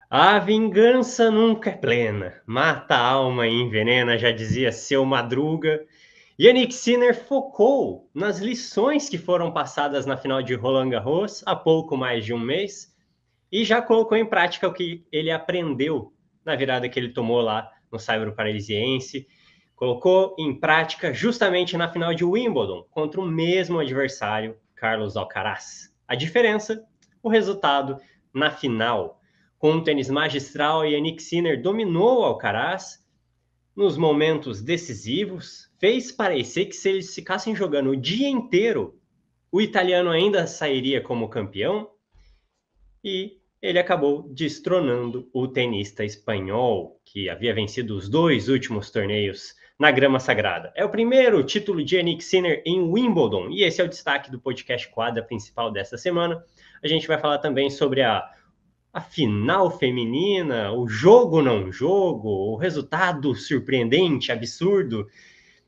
A vingança nunca é plena, mata a alma e envenena, já dizia seu Madruga. Yannick Sinner focou nas lições que foram passadas na final de Roland Garros há pouco mais de um mês e já colocou em prática o que ele aprendeu na virada que ele tomou lá no Saibro Parisiense. Colocou em prática justamente na final de Wimbledon contra o mesmo adversário, Carlos Alcaraz. A diferença? O resultado na final. Com um tênis magistral, Yannick Sinner dominou o Alcaraz nos momentos decisivos, fez parecer que se eles ficassem jogando o dia inteiro, o italiano ainda sairia como campeão e ele acabou destronando o tenista espanhol, que havia vencido os dois últimos torneios na grama sagrada. É o primeiro título de Yannick Sinner em Wimbledon, e esse é o destaque do podcast Quadra principal dessa semana. A gente vai falar também sobre a final feminina, o jogo não jogo, o resultado surpreendente, absurdo,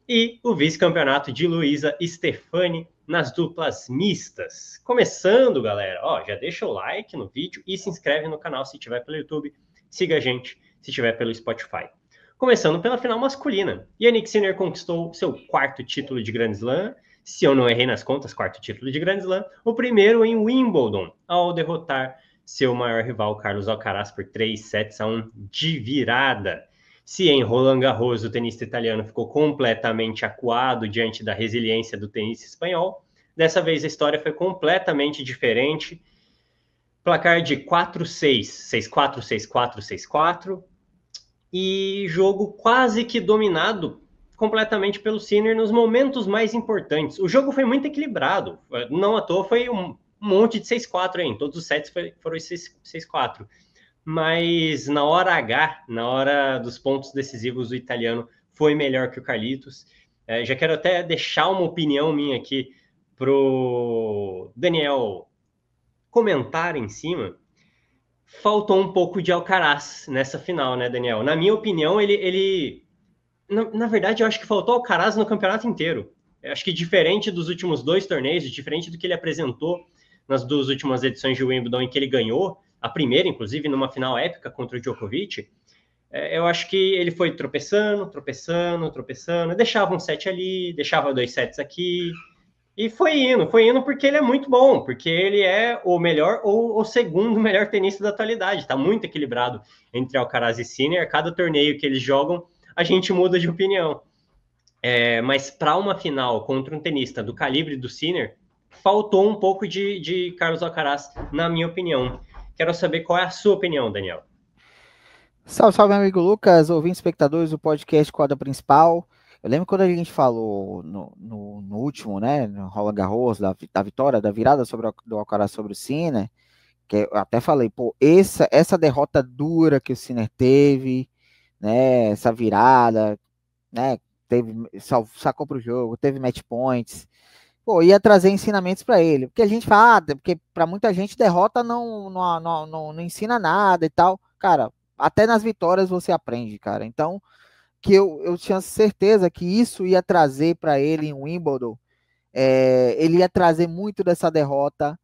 e o vice-campeonato de Luísa Stefani nas duplas mistas. Começando, galera, ó, já deixa o like no vídeo e se inscreve no canal se estiver pelo YouTube, siga a gente se estiver pelo Spotify. Começando pela final masculina, Yannick Sinner conquistou seu quarto título de Grand Slam, se eu não errei nas contas, quarto título de Grand Slam, o primeiro em Wimbledon, ao derrotar seu maior rival, Carlos Alcaraz, por 3-1 de virada. Se em Roland Garros o tenista italiano ficou completamente acuado diante da resiliência do tenista espanhol, dessa vez a história foi completamente diferente. Placar de 4-6, 6-4, 6-4, 6-4, e jogo quase que dominado completamente pelo Sinner nos momentos mais importantes. O jogo foi muito equilibrado, não à toa foi um monte de 6-4 em todos os sets foram 6-4. Mas na hora H, na hora dos pontos decisivos, o italiano foi melhor que o Carlitos. Já quero até deixar uma opinião minha aqui pro Daniel comentar em cima. Faltou um pouco de Alcaraz nessa final, né, Daniel? Na minha opinião, ele na verdade, eu acho que faltou Alcaraz no campeonato inteiro. Eu acho que diferente dos últimos dois torneios, diferente do que ele apresentou nas duas últimas edições de Wimbledon em que ele ganhou, a primeira, inclusive, numa final épica contra o Djokovic, eu acho que ele foi tropeçando, tropeçando, tropeçando, deixava um set ali, deixava dois sets aqui, e foi indo porque ele é muito bom, porque ele é o melhor ou o segundo melhor tenista da atualidade. Está muito equilibrado entre Alcaraz e Sinner. Cada torneio que eles jogam, a gente muda de opinião. Mas para uma final contra um tenista do calibre do Sinner, faltou um pouco de Carlos Alcaraz, na minha opinião. Quero saber qual é a sua opinião, Daniel. Salve, salve, meu amigo Lucas, ouvintes, espectadores do podcast Quadra Principal. Eu lembro quando a gente falou no último, né, no Roland Garros, da vitória, da virada do Alcaraz sobre o Sinner, que eu até falei, pô, essa derrota dura que o Sinner teve, né, essa virada, né, sacou pro jogo, teve match points, pô, ia trazer ensinamentos para ele, porque a gente fala, porque para muita gente derrota não ensina nada e tal, cara, até nas vitórias você aprende, cara, então, que eu tinha certeza que isso ia trazer para ele em Wimbledon, ele ia trazer muito dessa derrota,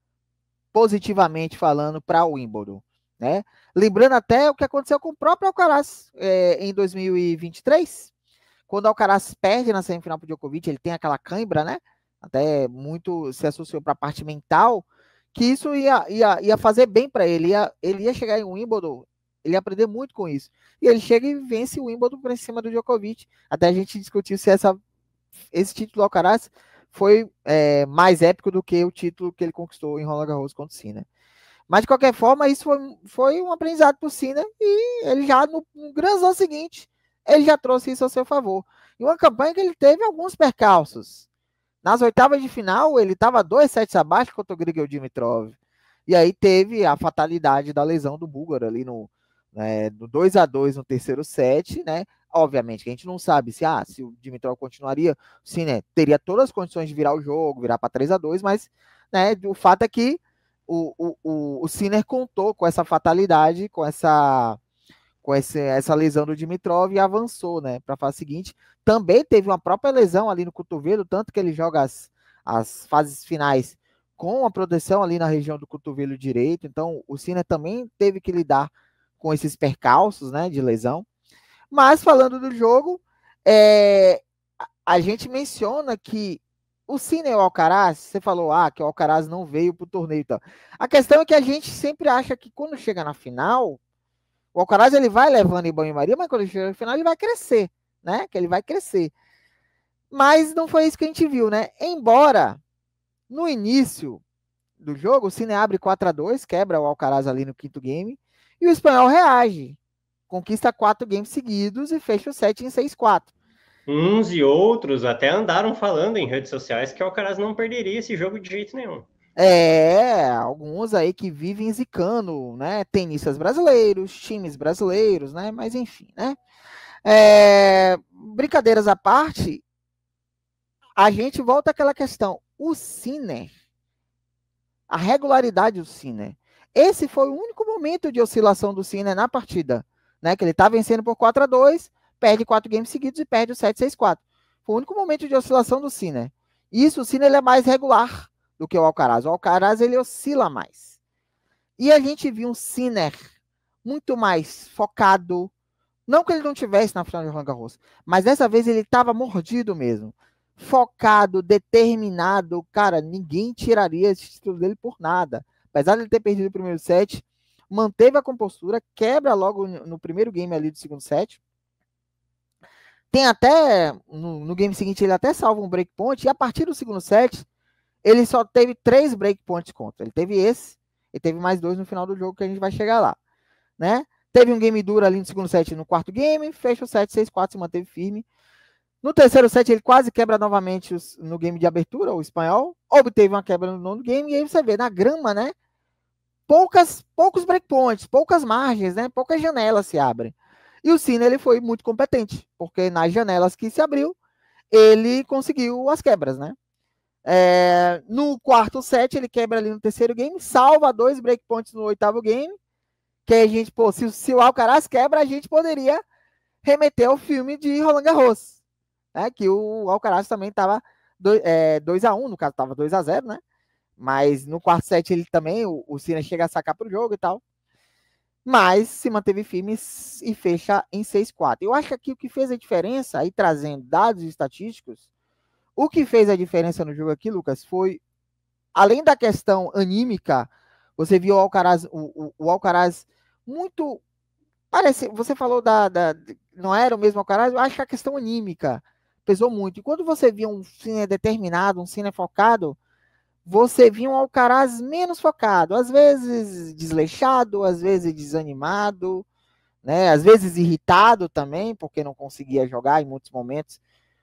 positivamente falando, para o Wimbledon, né, lembrando até o que aconteceu com o próprio Alcaraz em 2023, quando o Alcaraz perde na semifinal para o Djokovic, ele tem aquela cãibra, né? Até muito se associou para a parte mental, que isso ia fazer bem para ele. Ele ia chegar em Wimbledon, ele ia aprender muito com isso. E ele chega e vence o Wimbledon por cima do Djokovic. Até a gente discutiu se esse título do Alcaraz foi mais épico do que o título que ele conquistou em Roland Garros contra o Sinner. Mas, de qualquer forma, isso foi um aprendizado para o Sinner e ele já, no Grand Slam seguinte, ele já trouxe isso a seu favor. E uma campanha que ele teve alguns percalços. Nas oitavas de final, ele estava 2 sets abaixo contra o Grigor Dimitrov. E aí teve a fatalidade da lesão do búlgaro ali no 2-2 no terceiro set, né? Obviamente que a gente não sabe se o Dimitrov continuaria, o Sinner teria todas as condições de virar o jogo, virar para 3-2, mas né, o fato é que o Sinner contou com essa fatalidade, essa lesão do Dimitrov e avançou, né, para a fase seguinte. Também teve uma própria lesão ali no cotovelo, tanto que ele joga as fases finais com a proteção ali na região do cotovelo direito. Então, o Sinner também teve que lidar com esses percalços, né, de lesão. Mas falando do jogo, a gente menciona que o Sinner e o Alcaraz, você falou que o Alcaraz não veio para o torneio e tal. A questão é que a gente sempre acha que quando chega na final, o Alcaraz ele vai levando em banho-maria, mas quando ele chega na final ele vai crescer, né? Que ele vai crescer. Mas não foi isso que a gente viu, né? Embora no início do jogo o Sinner abre 4-2, quebra o Alcaraz ali no quinto game, e o espanhol reage. Conquista 4 games seguidos e fecha o set em 6-4. Uns e outros até andaram falando em redes sociais que o Alcaraz não perderia esse jogo de jeito nenhum. Alguns aí que vivem zicando, né? Tenistas brasileiros, times brasileiros, né? Mas enfim, né? Brincadeiras à parte, a gente volta àquela questão. O Sinner, a regularidade do Sinner. Esse foi o único momento de oscilação do Sinner na partida, né? Que ele tá vencendo por 4-2, perde 4 games seguidos e perde o 7-6-4. Foi o único momento de oscilação do Sinner. Isso, o Sinner ele é mais regular do que o Alcaraz. O Alcaraz ele oscila mais. E a gente viu um Sinner muito mais focado. Não que ele não tivesse na final de Roland Garros, mas dessa vez ele estava mordido mesmo. Focado, determinado. Cara, ninguém tiraria esse título dele por nada. Apesar de ele ter perdido o primeiro set, manteve a compostura, quebra logo no primeiro game ali do segundo set. Tem até, no game seguinte, ele até salva um breakpoint, e a partir do segundo set, ele só teve 3 breakpoints contra. Ele teve esse, e teve mais 2 no final do jogo, que a gente vai chegar lá, né? Teve um game duro ali no segundo set, no quarto game, fecha o set 6-4, se manteve firme. No terceiro set, ele quase quebra novamente no game de abertura, o espanhol. Obteve uma quebra no nono game, e aí você vê, na grama, né? Poucos breakpoints, poucas margens, né? Poucas janelas se abrem. E o Sinner, ele foi muito competente, porque nas janelas que se abriu, ele conseguiu as quebras, né? No quarto set, ele quebra ali no terceiro game, salva 2 breakpoints no oitavo game, que a gente, se o Alcaraz quebra, a gente poderia remeter ao filme de Roland Garros, né? Que o Alcaraz também estava 2-1, no caso estava 2-0, né? Mas no quarto set ele também, o Sinner chega a sacar pro jogo e tal. Mas se manteve firme e fecha em 6-4. Eu acho que aqui o que fez a diferença, aí trazendo dados estatísticos, o que fez a diferença no jogo aqui, Lucas, foi, além da questão anímica, você viu o Alcaraz muito... Parece, você falou não era o mesmo Alcaraz, eu acho que a questão anímica pesou muito. E quando você via um Sinner determinado, um Sinner focado, você via um Alcaraz menos focado, às vezes desleixado, às vezes desanimado, né? Às vezes irritado também, porque não conseguia jogar em muitos momentos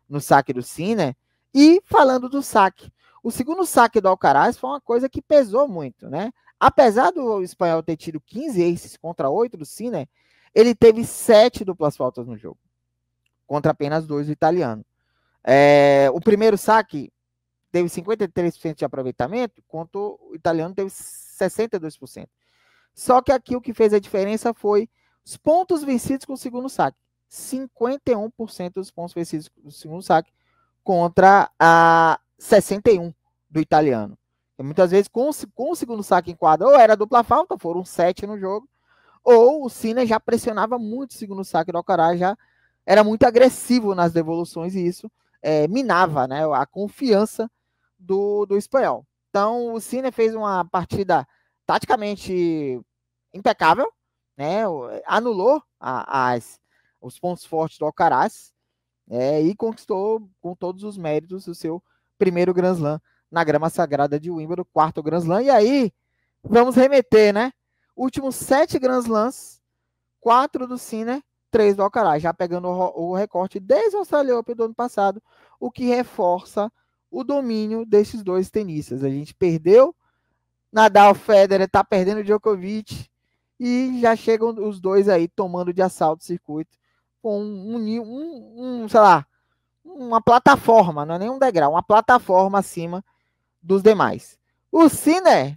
no saque do Sinner. E falando do saque, o segundo saque do Alcaraz foi uma coisa que pesou muito, né? Apesar do espanhol ter tido 15 aces contra 8 do Sinner, ele teve 7 duplas faltas no jogo, contra apenas 2 do italiano. O primeiro saque teve 53% de aproveitamento, enquanto o italiano teve 62%. Só que aqui o que fez a diferença foi os pontos vencidos com o segundo saque. 51% dos pontos vencidos com o segundo saque contra a 61% do italiano. E muitas vezes, com o segundo saque em quadra, ou era dupla falta, foram 7 no jogo, ou o Sinner já pressionava muito o segundo saque do Alcaraz, já era muito agressivo nas devoluções, e isso minava, né, a confiança do espanhol. Então, o Sinner fez uma partida taticamente impecável, né, anulou os pontos fortes do Alcaraz, e conquistou com todos os méritos o seu primeiro Grand Slam na grama sagrada de Wimbledon, quarto Grand Slam. E aí, vamos remeter, né? Últimos 7 Grand Slams, 4 do Sinner, 3 do Alcaraz, já pegando o recorte desde o Australian Open do ano passado, o que reforça o domínio desses dois tenistas. A gente perdeu Nadal, Federer, tá perdendo Djokovic, e já chegam os dois aí tomando de assalto o circuito com sei lá, uma plataforma, não é nem um degrau, uma plataforma acima dos demais. O Sinner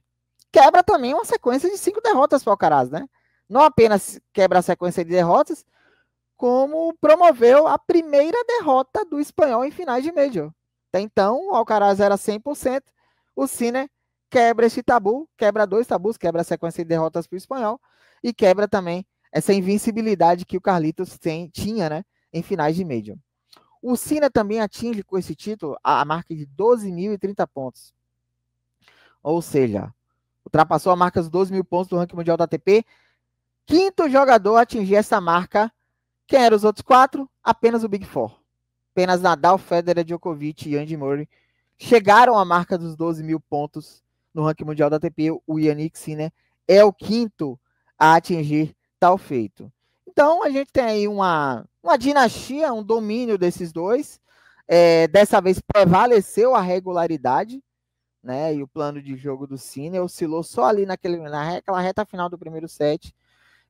quebra também uma sequência de 5 derrotas para o Alcaraz, né? Não apenas quebra a sequência de derrotas, como promoveu a primeira derrota do espanhol em finais de Major. Até então, o Alcaraz era 100%, o Sinner quebra esse tabu, quebra 2 tabus, quebra a sequência de derrotas para o espanhol e quebra também essa invencibilidade que o Carlitos tinha, né, em finais de Major. O Sinner também atinge com esse título a marca de 12.030 pontos. Ou seja, ultrapassou a marca dos 12 mil pontos do ranking mundial da ATP. Quinto jogador a atingir essa marca. Quem eram os outros 4? Apenas o Big Four. Apenas Nadal, Federer, Djokovic e Andy Murray chegaram à marca dos 12 mil pontos no ranking mundial da ATP. O Jannik Sinner é o quinto a atingir tal feito. Então, a gente tem aí uma dinastia, um domínio desses dois. Dessa vez prevaleceu a regularidade, né? E o plano de jogo do Sinner oscilou só ali naquela reta final do primeiro set.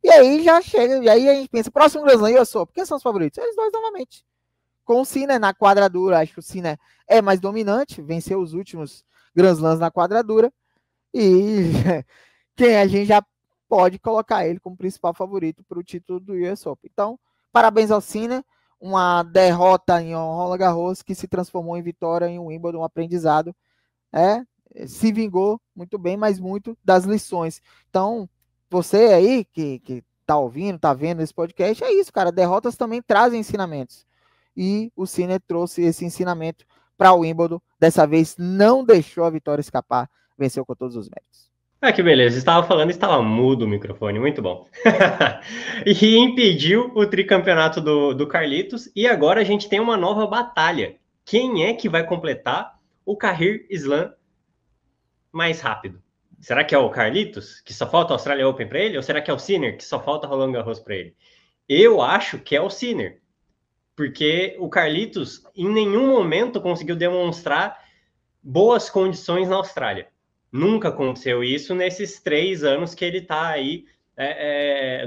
E aí já chega, e aí a gente pensa, próximo Grand Slam, eu sou, quem são os favoritos? Eles dois novamente. Com o Sinner na quadradura, acho que o Sinner é mais dominante, venceu os últimos Grand Slams na quadradura, e quem a gente já pode colocar ele como principal favorito para o título do US Open. Então, parabéns ao Sinner, uma derrota em Roland Garros que se transformou em vitória em Wimbledon, um aprendizado, se vingou muito bem, mas muito das lições. Então, você aí que tá ouvindo, tá vendo esse podcast, é isso, cara. Derrotas também trazem ensinamentos. E o Sinner trouxe esse ensinamento para o Wimbledon. Dessa vez não deixou a vitória escapar, venceu com todos os méritos. Que beleza. Estava falando, estava mudo o microfone, muito bom. E impediu o tricampeonato do Carlitos. E agora a gente tem uma nova batalha. Quem é que vai completar o Career Slam mais rápido? Será que é o Carlitos, que só falta a Australia Open para ele? Ou será que é o Sinner, que só falta Roland Garros para ele? Eu acho que é o Sinner, porque o Carlitos em nenhum momento conseguiu demonstrar boas condições na Austrália. Nunca aconteceu isso nesses 3 anos que ele está aí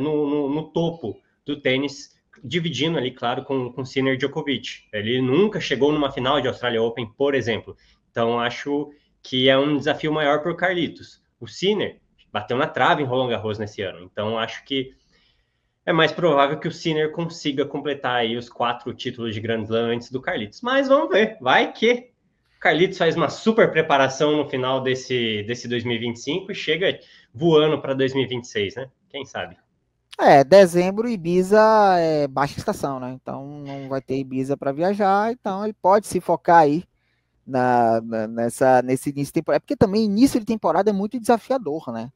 no topo do tênis, dividindo ali, claro, com Sinner e Djokovic. Ele nunca chegou numa final de Australia Open, por exemplo. Então, acho que é um desafio maior para o Carlitos. O Sinner bateu na trave em Roland Garros nesse ano. Então, acho que é mais provável que o Sinner consiga completar aí os 4 títulos de Grand Slam antes do Carlitos. Mas vamos ver, vai que o Carlitos faz uma super preparação no final desse 2025 e chega voando para 2026, né? Quem sabe? Dezembro, Ibiza é baixa estação, né? Então não vai ter Ibiza para viajar, então ele pode se focar aí nesse início de temporada, porque também início de temporada é muito desafiador, né?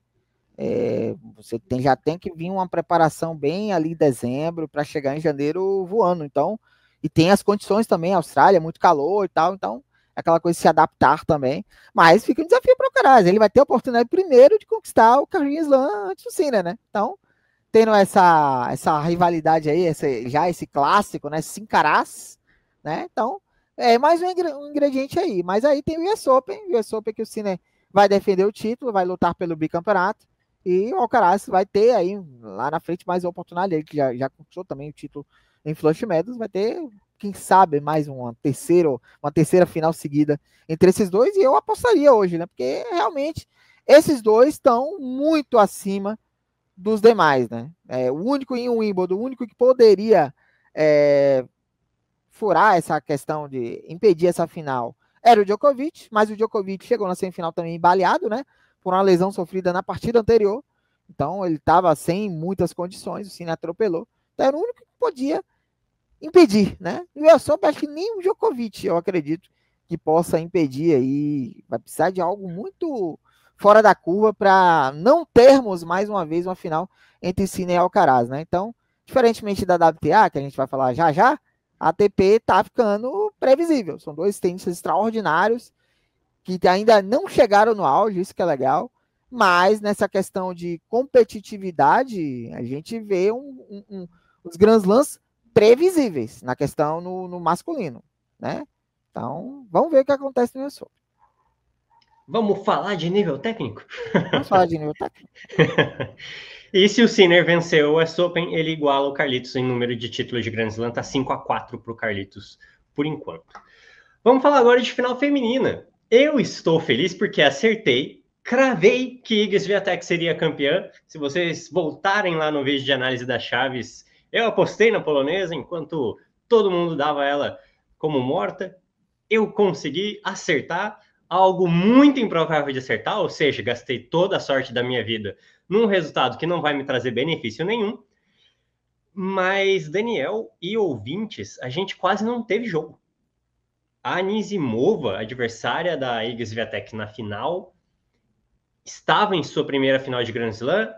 Você já tem que vir uma preparação bem ali em dezembro para chegar em janeiro voando, então, e tem as condições também, a Austrália, muito calor e tal, então, aquela coisa de se adaptar também, mas fica um desafio para o Caraz, ele vai ter a oportunidade primeiro de conquistar o Career Slam antes do Sinner, né? Então, tendo essa rivalidade aí, esse clássico, né, Sincarás, né? Então, é mais um ingrediente aí, mas aí tem o US Open que o Sinner vai defender o título, vai lutar pelo bicampeonato, e o Alcaraz vai ter aí, lá na frente, mais uma oportunidade. Ele que já conquistou também o título em Flush Meadows, vai ter, quem sabe, mais uma terceira final seguida entre esses dois. E eu apostaria hoje, né? Porque realmente esses dois estão muito acima dos demais, né? O único em Wimbledon, o único que poderia furar essa questão de impedir essa final era o Djokovic, mas o Djokovic chegou na semifinal também baleado, né? Por uma lesão sofrida na partida anterior. Então, ele estava sem muitas condições, o Sinner atropelou. Então, era o único que podia impedir, né? E eu soube, acho que nem o Djokovic, eu acredito, que possa impedir aí. Vai precisar de algo muito fora da curva para não termos, mais uma vez, uma final entre Sinner e Alcaraz, né? Então, diferentemente da WTA, que a gente vai falar já já, a ATP tá ficando previsível. São dois tenistas extraordinários, que ainda não chegaram no auge, isso que é legal, mas nessa questão de competitividade, a gente vê os Grand Slams previsíveis na questão no masculino, né? Então, vamos ver o que acontece no US Open. Vamos falar de nível técnico? Vamos falar de nível técnico. E se o Sinner venceu o US Open, ele iguala o Carlitos em número de títulos de Grand Slam, tá 5-4 para o Carlitos, por enquanto. Vamos falar agora de final feminina. Eu estou feliz porque acertei, cravei que Iga Swiatek seria campeã. Se vocês voltarem lá no vídeo de análise das chaves, eu apostei na polonesa, enquanto todo mundo dava ela como morta. Eu consegui acertar algo muito improvável de acertar, ou seja, gastei toda a sorte da minha vida num resultado que não vai me trazer benefício nenhum. Mas, Daniel e ouvintes, a gente quase não teve jogo. A Anisimova, adversária da Iga Swiatek na final, estava em sua primeira final de Grand Slam.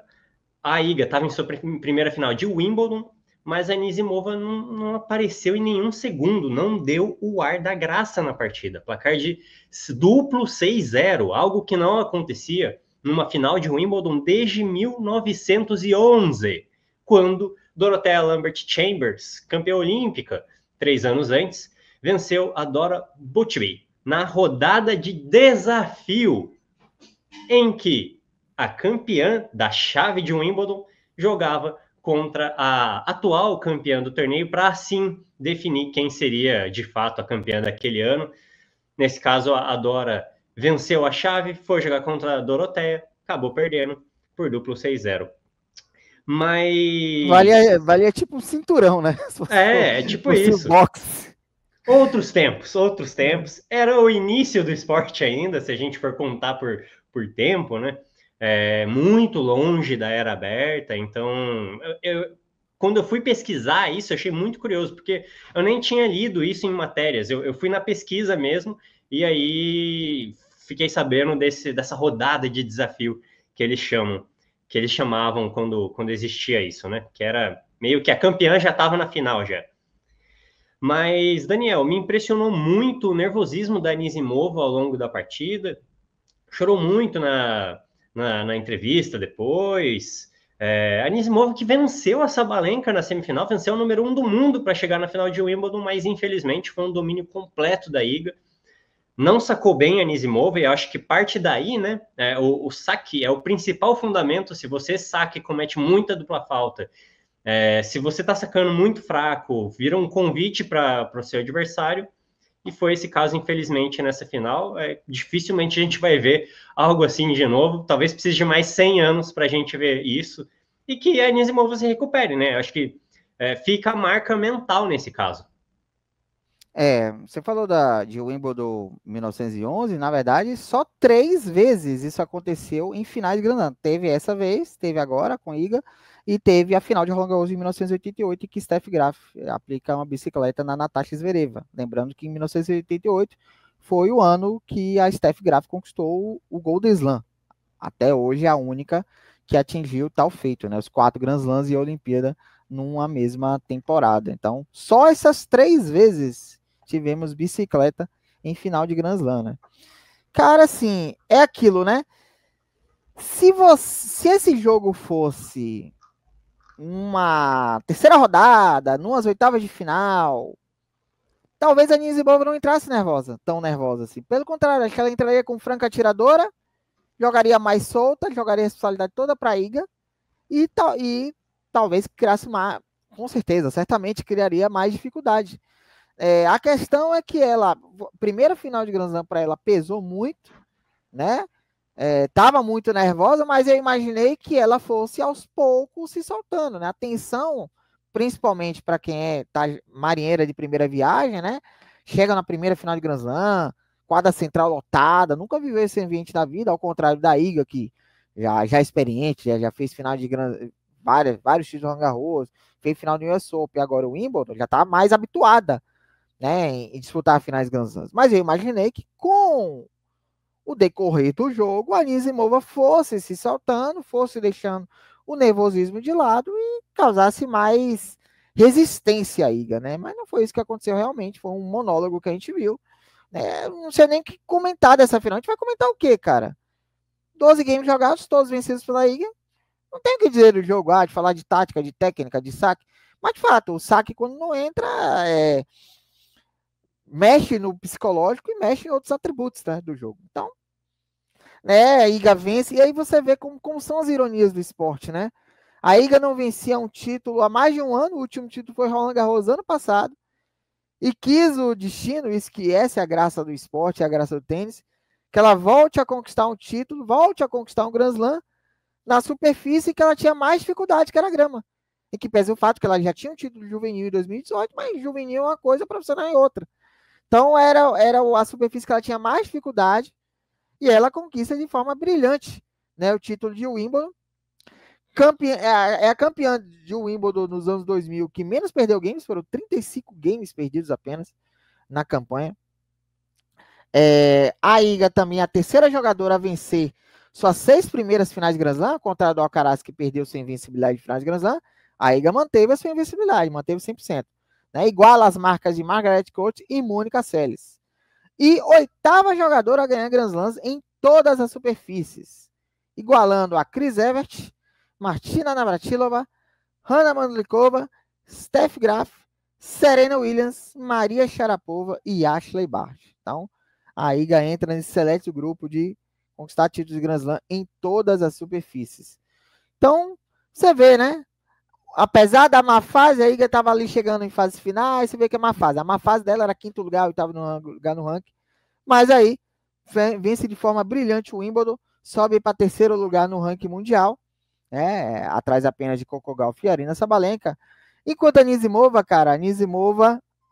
A Iga estava em sua primeira final de Wimbledon, mas a Anisimova não apareceu em nenhum segundo, não deu o ar da graça na partida. Placar de duplo 6-0, algo que não acontecia numa final de Wimbledon desde 1911, quando Dorothea Lambert-Chambers, campeã olímpica 3 anos antes, venceu a Dora Butchby na rodada de desafio, em que a campeã da chave de Wimbledon jogava contra a atual campeã do torneio para assim definir quem seria de fato a campeã daquele ano. Nesse caso, a Dora venceu a chave, foi jogar contra a Doroteia, acabou perdendo por duplo 6-0. Mas Valia tipo um cinturão, né? é tipo isso. Boxe. Outros tempos. Era o início do esporte ainda, se a gente for contar por tempo, né? Muito longe da era aberta. Então, quando eu fui pesquisar isso, eu achei muito curioso, porque eu nem tinha lido isso em matérias. Eu fui na pesquisa mesmo, e aí fiquei sabendo dessa rodada de desafio que eles chamavam quando existia isso, né? Que era meio que a campeã já estava na final já. Mas, Daniel, me impressionou muito o nervosismo da Anisimova ao longo da partida. Chorou muito na entrevista depois. A Anisimova que venceu a Sabalenka na semifinal, venceu o número 1 do mundo para chegar na final de Wimbledon, mas infelizmente foi um domínio completo da Iga. Não sacou bem a Anisimova, e acho que parte daí, né? O saque é o principal fundamento. Se você saque e comete muita dupla falta, se você está sacando muito fraco, vira um convite para o seu adversário, e foi esse caso, infelizmente, nessa final. Dificilmente a gente vai ver algo assim de novo, talvez precise de mais 100 anos para a gente ver isso, e que a Anisimova se recupere, né? Acho que fica a marca mental nesse caso. Você falou de Wimbledon 1911, na verdade, só 3 vezes isso aconteceu em finais de Grand Slam. Teve essa vez, teve agora com Iga, e teve a final de Roland Garros em 1988, que Steffi Graf aplica uma bicicleta na Natasha Zvereva. Lembrando que em 1988 foi o ano que a Steffi Graf conquistou o Golden Slam. Até hoje é a única que atingiu tal feito, né? Os 4 Grand Slams e a Olimpíada numa mesma temporada. Então, só essas 3 vezes tivemos bicicleta em final de Grand Slam, né? Cara, assim, é aquilo, né? Se esse jogo fosse uma terceira rodada, numas oitavas de final, talvez a Anisimova não entrasse tão nervosa assim. Pelo contrário, acho que ela entraria com franca atiradora, jogaria mais solta, jogaria a responsabilidade toda para a Iga e talvez criasse mais, com certeza, certamente criaria mais dificuldade. A questão é que ela, primeira final de Grand Slam para ela pesou muito, né? Tava muito nervosa, mas eu imaginei que ela fosse aos poucos se soltando, né? A tensão, principalmente para quem tá marinheira de primeira viagem, né? Chega na primeira final de Grand Slam, quadra central lotada, nunca viveu esse ambiente na vida, ao contrário da Iga, que já é experiente, já fez final de vários títulos Roland Garros, fez final do US Open, agora o Wimbledon, já tá mais habituada, né, em disputar finais Grand Slams. Mas eu imaginei que com o decorrer do jogo, a Anisimova fosse se soltando, fosse deixando o nervosismo de lado e causasse mais resistência à Iga, né? Mas não foi isso que aconteceu realmente, foi um monólogo que a gente viu. Né? Não sei nem o que comentar dessa final. A gente vai comentar o quê, cara? 12 games jogados, todos vencidos pela Iga. Não tem o que dizer do jogo, de falar de tática, de técnica, de saque. Mas, de fato, o saque, quando não entra, mexe no psicológico e mexe em outros atributos, né, do jogo. Então, a Iga vence, e aí você vê como são as ironias do esporte, né? A Iga não vencia um título há mais de um ano, o último título foi Roland Garros ano passado, e quis o destino, isso que essa é a graça do esporte, é a graça do tênis, que ela volte a conquistar um título, volte a conquistar um Grand Slam, na superfície que ela tinha mais dificuldade, que era a grama. E que pesa o fato que ela já tinha um título juvenil em 2018, mas juvenil é uma coisa, profissional é outra. Então era a superfície que ela tinha mais dificuldade, e ela conquista de forma brilhante, né, o título de Wimbledon, É a campeã de Wimbledon nos anos 2000 que menos perdeu games, foram 35 games perdidos apenas na campanha. A Iga também é a terceira jogadora a vencer suas 6 primeiras finais de Grand Slam, ao contrário do Alcaraz, que perdeu sua invencibilidade de finais de Grand Slam. A Iga manteve a sua invencibilidade, manteve 100%. Né? Igual às marcas de Margaret Court e Mônica Seles. E oitava jogadora a ganhar Grand Slams em todas as superfícies, igualando a Chris Evert, Martina Navratilova, Hana Mandlikova, Steph Graf, Serena Williams, Maria Sharapova e Ashley Barty. Então, a Iga entra nesse seleto grupo de conquistar títulos de Grand Slam em todas as superfícies. Então, você vê, né? Apesar da má fase, a Iga estava ali chegando em fases finais, você vê que é má fase. A má fase dela era quinto lugar, oitavo lugar no ranking. Mas aí, vence de forma brilhante o Wimbledon, sobe para terceiro lugar no ranking mundial, né? Atrás apenas de Coco Gauff e Aryna Sabalenka. Enquanto a Anisimova, cara,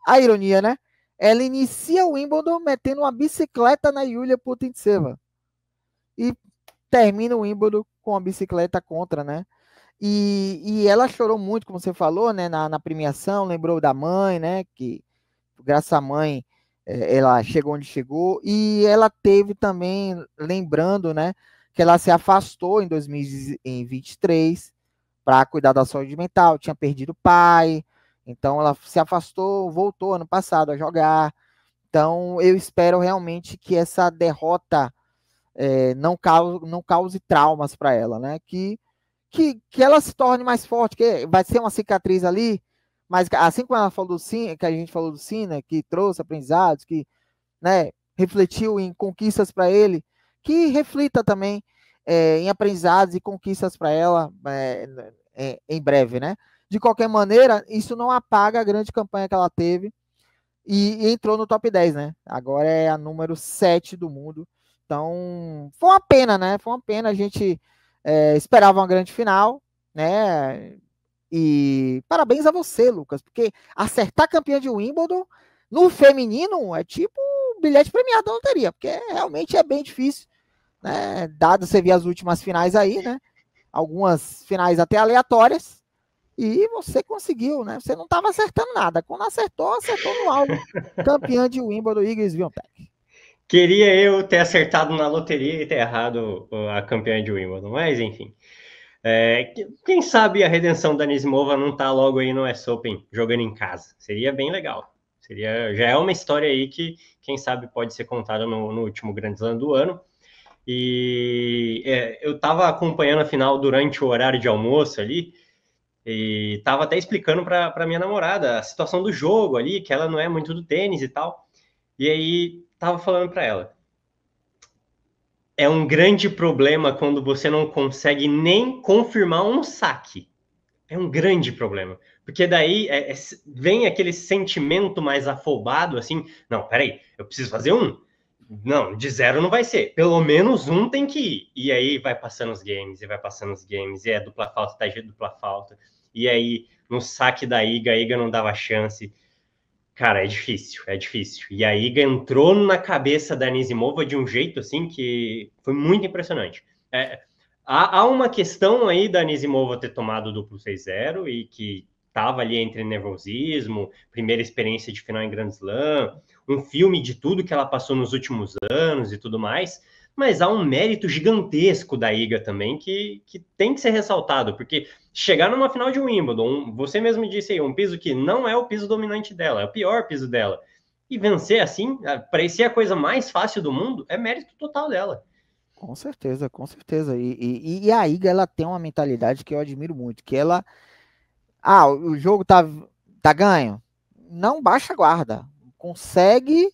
a ironia, né? Ela inicia o Wimbledon metendo uma bicicleta na Yulia Putintseva. E termina o Wimbledon com a bicicleta contra, né? E ela chorou muito, como você falou, né? Na premiação, lembrou da mãe, né? Que graças à mãe ela chegou onde chegou. E ela teve também, lembrando, né? Que ela se afastou em 2023 para cuidar da saúde mental, tinha perdido o pai, então ela se afastou, voltou ano passado a jogar. Então eu espero realmente que essa derrota não cause traumas para ela, né? Que ela se torne mais forte, que vai ser uma cicatriz ali, mas assim como ela falou do Sinner, que a gente falou do Sinner, que trouxe aprendizados, que, né, refletiu em conquistas para ele, que reflita também em aprendizados e conquistas para ela em breve, né? De qualquer maneira, isso não apaga a grande campanha que ela teve e entrou no top 10, né? Agora é a número 7 do mundo. Então, foi uma pena, né? Foi uma pena. A gente esperava uma grande final, né? E parabéns a você, Lucas, porque acertar campeã de Wimbledon no feminino é tipo um bilhete premiado da loteria, porque realmente é bem difícil, né? Dado você ver as últimas finais aí, né? Algumas finais até aleatórias, e você conseguiu, né? Você não estava acertando nada. Quando acertou no alvo. Campeã de Wimbledon, Iga Swiatek. Queria eu ter acertado na loteria e ter errado a campeã de Wimbledon, mas enfim. Quem sabe a redenção da Anisimova não tá logo aí no US Open jogando em casa. Seria bem legal. Já é uma história aí que, quem sabe, pode ser contada no último Grand Slam do ano. E eu estava acompanhando a final durante o horário de almoço ali, e estava até explicando para minha namorada a situação do jogo ali, que ela não é muito do tênis e tal. E aí estava falando para ela: é um grande problema quando você não consegue nem confirmar um saque. É um grande problema. Porque daí vem aquele sentimento mais afobado, assim, não, peraí, eu preciso fazer um. Não, de zero não vai ser. Pelo menos um tem que ir. E aí vai passando os games, e vai passando os games, e é dupla falta, tá de dupla falta. E aí, no saque da Iga, a Iga não dava chance. Cara, é difícil, é difícil. E a Iga entrou na cabeça da Anisimova de um jeito, assim, que foi muito impressionante. Há uma questão aí da Anisimova ter tomado o duplo 6-0 e que estava ali entre nervosismo, primeira experiência de final em Grand Slam, um filme de tudo que ela passou nos últimos anos e tudo mais, mas há um mérito gigantesco da Iga também que tem que ser ressaltado, porque chegar numa final de Wimbledon, você mesmo disse aí, um piso que não é o piso dominante dela, é o pior piso dela, e vencer assim, parecer a coisa mais fácil do mundo, é mérito total dela. Com certeza, com certeza. E a Iga, ela tem uma mentalidade que eu admiro muito, que ela... o jogo tá ganho. Não baixa a guarda. Consegue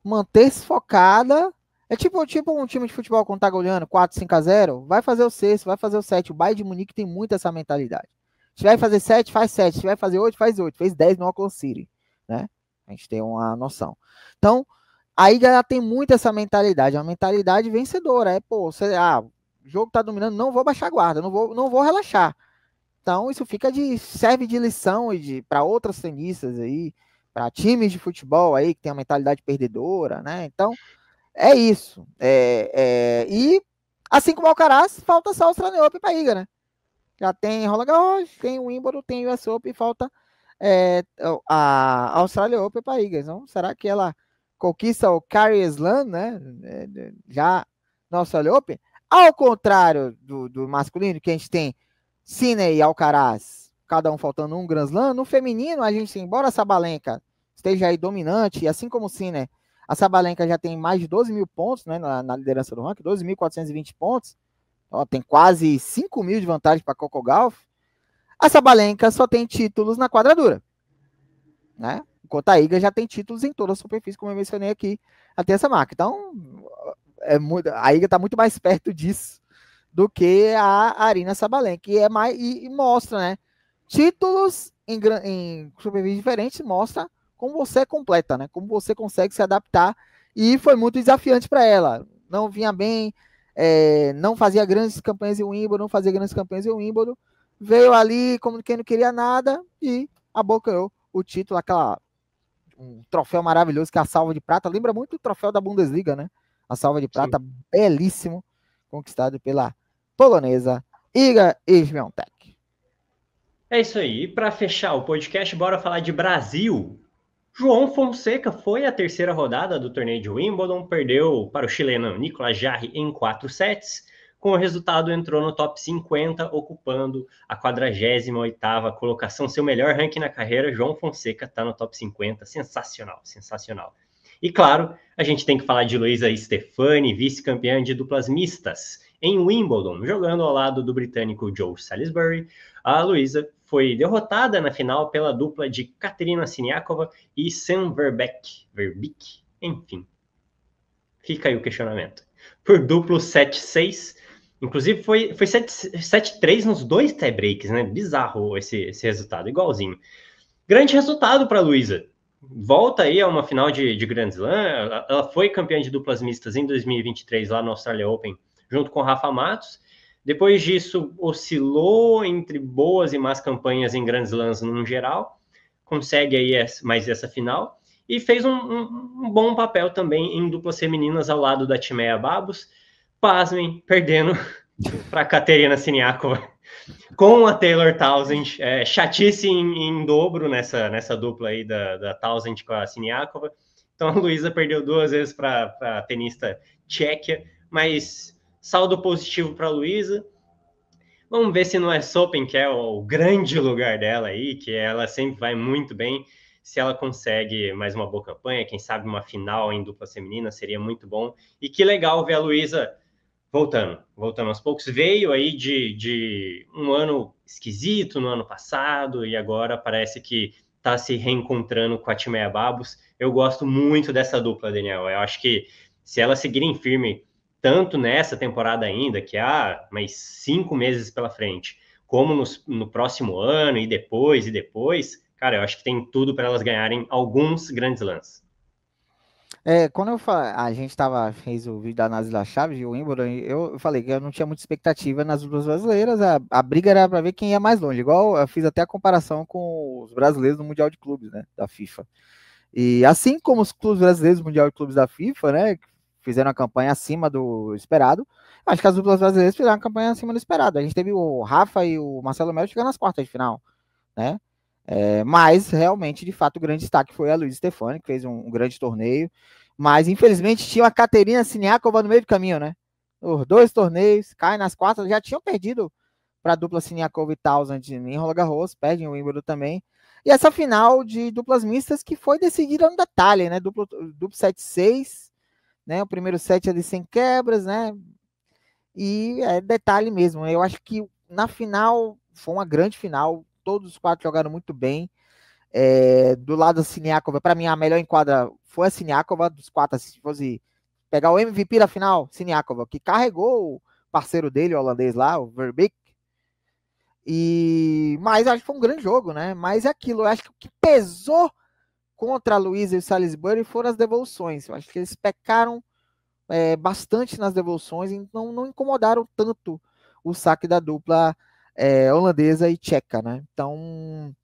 manter-se focada. É tipo um time de futebol quando tá goleando 4-5-0, vai fazer o sexto, vai fazer o 7. O Bayern de Munique tem muito essa mentalidade. Se vai fazer 7, faz 7. Se vai fazer 8, faz 8. Fez 10 no Auckland City, né? A gente tem uma noção. Então, a Iga ela tem muito essa mentalidade, uma mentalidade vencedora. O jogo tá dominando, não vou baixar a guarda, não vou relaxar. Então, isso serve de lição para outras tenistas aí, para times de futebol aí que tem uma mentalidade perdedora, né? Então, é isso. E assim como o Alcaraz, falta só o Australian Open para Iga, né? Já tem Roland Garros, tem o Wimbledon, tem o US Open, e falta a Australia Open para a Iga. Então, será que ela conquista o Carry Slam, né? Já na Australia Open? Ao contrário do masculino, que a gente tem Sinner e Alcaraz, cada um faltando um Grand Slam. No feminino, a gente, embora a Sabalenka esteja aí dominante, e assim como o Sinner, a Sabalenka já tem mais de 12 mil pontos, né, na liderança do ranking, 12.420 pontos. Ó, tem quase 5 mil de vantagem para Coco Gauff. A Sabalenka só tem títulos na quadradura, né? Enquanto a Iga já tem títulos em toda a superfície, como eu mencionei aqui, até essa marca. Então, a Iga está muito mais perto disso do que a Aryna Sabalenka. E mostra, né? Títulos em superfície diferentes mostra como você completa, né? Como você consegue se adaptar. E foi muito desafiante para ela. Não vinha bem, não fazia grandes campanhas em Wimbledon, não fazia grandes campanhas em Wimbledon. Veio ali como quem não queria nada e abocanhou o título, um troféu maravilhoso que é a salva de prata. Lembra muito o troféu da Bundesliga, né? A salva de prata, sim, belíssimo, conquistado pela polonesa Iga Świątek. É isso aí. E para fechar o podcast, bora falar de Brasil. João Fonseca foi a terceira rodada do torneio de Wimbledon, perdeu para o chileno Nicolas Jarry em 4 sets. Com o resultado, entrou no top 50, ocupando a 48ª colocação, seu melhor ranking na carreira. João Fonseca está no top 50, sensacional, sensacional. E claro, a gente tem que falar de Luísa Stefani, vice-campeã de duplas mistas em Wimbledon, jogando ao lado do britânico Joe Salisbury. A Luísa foi derrotada na final pela dupla de Katerina Siniakova e Sam Verbeek, enfim. Fica aí o questionamento. Por duplo 7-6, inclusive foi 7-3 nos dois tie-breaks, né? Bizarro esse resultado, igualzinho. Grande resultado para a Luísa. Volta aí a uma final de Grand Slam. Ela foi campeã de duplas mistas em 2023 lá no Australia Open, junto com Rafa Matos. Depois disso, oscilou entre boas e más campanhas em Grand Slams no geral. Consegue aí mais essa final. E fez um bom papel também em duplas femininas ao lado da Timea Babos. Pasmem, perdendo para Katerina Siniakova com a Taylor Townsend, chatice em dobro nessa dupla aí da Townsend com a Siniakova. Então a Luísa perdeu 2 vezes para a tenista tcheca, mas saldo positivo para a Luísa. Vamos ver se no US Open, que é o grande lugar dela aí, que ela sempre vai muito bem, se ela consegue mais uma boa campanha, quem sabe uma final em dupla feminina, seria muito bom. E que legal ver a Luísa voltando aos poucos. Veio aí de um ano esquisito no ano passado e agora parece que está se reencontrando com a Timea Babos. Eu gosto muito dessa dupla, Daniel. Eu acho que se elas seguirem firme tanto nessa temporada ainda, que há mais 5 meses pela frente, como no próximo ano e depois, cara, eu acho que tem tudo para elas ganharem alguns grandes lances. Quando a gente fez o vídeo da análise da Chaves de Wimbledon, eu falei que eu não tinha muita expectativa nas duas brasileiras, a briga era para ver quem ia mais longe, igual eu fiz até a comparação com os brasileiros no Mundial de Clubes, né, da FIFA. E assim como os clubes brasileiros do Mundial de Clubes da FIFA, né, fizeram a campanha acima do esperado, acho que as duplas brasileiras fizeram a campanha acima do esperado. A gente teve o Rafa e o Marcelo Melo chegando nas quartas de final, né? Mas realmente, de fato, o grande destaque foi a Luísa Stefani, que fez um grande torneio. Mas infelizmente tinha a Katerina Siniakova no meio do caminho, né? Os 2 torneios, cai nas quartas, já tinham perdido para a dupla Siniakova e Townsend em Roland Garros, perdem o Wimbledon também. E essa final de duplas mistas que foi decidida no detalhe, né? Duplo 7-6, né? O primeiro set ali sem quebras, né? E detalhe mesmo. Eu acho que na final foi uma grande final. Todos os 4 jogaram muito bem. Do lado da Siniakova, para mim a melhor enquadra foi a Siniakova dos 4. Se fosse pegar o MVP da final, Siniakova, que carregou o parceiro dele, o holandês lá, o Verbeek. Mas acho que foi um grande jogo, né? Mas é aquilo, eu acho que o que pesou contra a Luísa e o Salisbury foram as devoluções. Eu acho que eles pecaram bastante nas devoluções, então não incomodaram tanto o saque da dupla holandesa e tcheca, né? Então,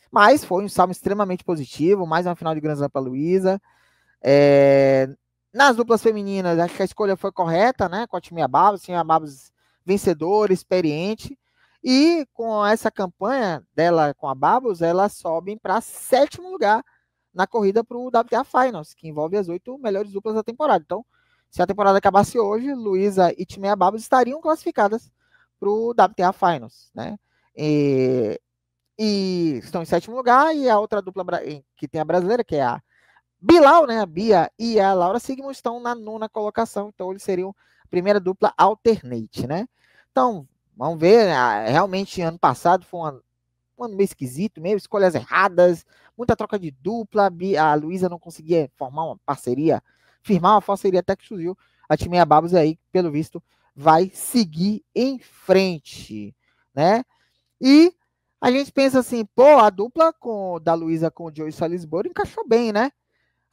mas foi um salmo extremamente positivo, mais uma final de Grand Slam para a Luísa. Nas duplas femininas, acho que a escolha foi correta, né? Com a Timea Babos vencedora, experiente. E com essa campanha dela com a Babos, elas sobem para 7º lugar na corrida para o WTA Finals, que envolve as 8 melhores duplas da temporada. Então, se a temporada acabasse hoje, Luísa e Timea Babos estariam classificadas para o WTA Finals, né? E estão em 7º lugar, e a outra dupla que tem a brasileira, que é a Bilal, né? A Bia e a Laura Sigmund estão na 9ª colocação, então eles seriam a primeira dupla alternate, né? Então, vamos ver, né? Realmente ano passado foi um ano meio esquisito, meio escolhas erradas, muita troca de dupla, a Luísa não conseguia formar uma parceria, firmar uma parceria até que surgiu a Timea Babos aí, pelo visto, vai seguir em frente, né? E a gente pensa assim, pô, a dupla da Luísa com o Joe Salisbury encaixou bem, né?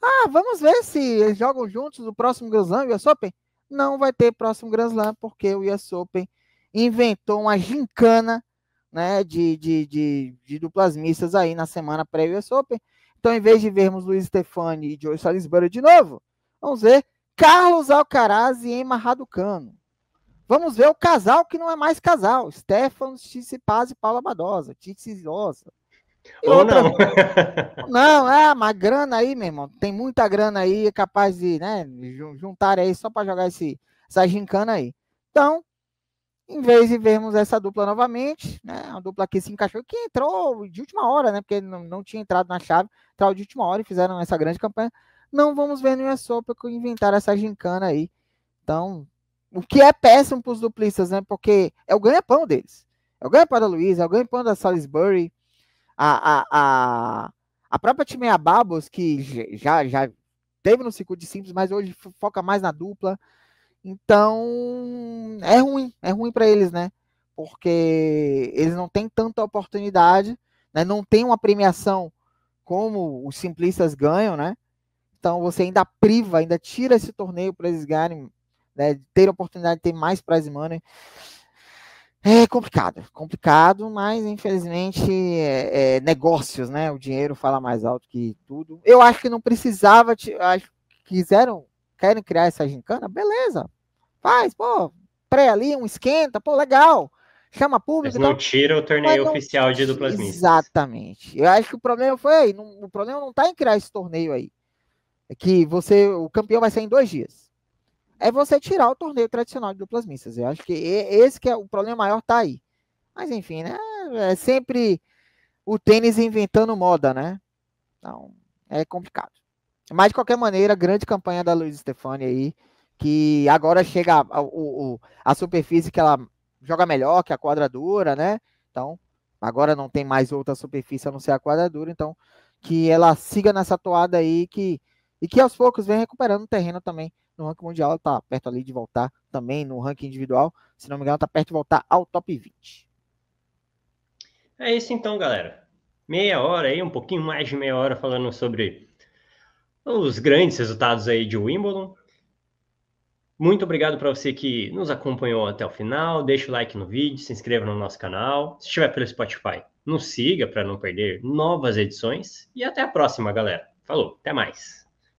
Ah, vamos ver se eles jogam juntos no próximo Grand Slam, US Open? Não vai ter próximo Grand Slam, porque o US Open inventou uma gincana, né, de duplas mistas aí na semana pré-US Open. Então, em vez de vermos Luiz Stefani e Joe Salisbury de novo, vamos ver Carlos Alcaraz e Emma Raducanu. Vamos ver o casal que não é mais casal, Stefano Tsitsipas e Paula Badosa, Tsitsipas. Ou outra... não. Não, mas grana aí, meu irmão, tem muita grana aí, é capaz de, né, juntar aí só para jogar essa gincana aí. Então, em vez de vermos essa dupla novamente, né, uma dupla que se encaixou, que entrou de última hora, né, porque não tinha entrado na chave, entrou de última hora e fizeram essa grande campanha, não vamos ver no US Open inventar essa gincana aí. Então, o que é péssimo para os duplistas, né, porque é o ganha-pão deles. É o ganha-pão da Luísa, é o ganha-pão da Salisbury, a própria Timea Babos, que já teve no circuito de simples, mas hoje foca mais na dupla. Então, é ruim para eles, né? Porque eles não têm tanta oportunidade, né? Não tem uma premiação como os simplistas ganham, né? Então, você ainda priva, ainda tira esse torneio para eles ganharem, né? Ter a oportunidade de ter mais prize money. É complicado, mas infelizmente negócios, né? O dinheiro fala mais alto que tudo. Eu acho que não precisava, acho que querem criar essa gincana, beleza, faz, pô, pré ali, um esquenta, pô, legal, chama público. Mas não tira o torneio oficial de duplas mistas. Exatamente. Eu acho que o problema foi aí, o problema não tá em criar esse torneio aí, é que o campeão vai ser em 2 dias. É você tirar o torneio tradicional de duplas mistas. Eu acho que esse que é o problema maior, tá aí. Mas enfim, né? É sempre o tênis inventando moda, né? Então, é complicado. Mas de qualquer maneira, grande campanha da Luísa Stefani aí, que agora chega a superfície que ela joga melhor, que a quadradura, né? Então, agora não tem mais outra superfície a não ser a quadradura, então que ela siga nessa toada aí e que aos poucos vem recuperando o terreno também no ranking mundial. Ela tá perto ali de voltar também no ranking individual, se não me engano, tá perto de voltar ao top 20. É isso então, galera. Meia hora aí, um pouquinho mais de meia hora falando sobre os grandes resultados aí de Wimbledon. Muito obrigado para você que nos acompanhou até o final. Deixa o like no vídeo, se inscreva no nosso canal. Se estiver pelo Spotify, nos siga para não perder novas edições. E até a próxima, galera. Falou, até mais.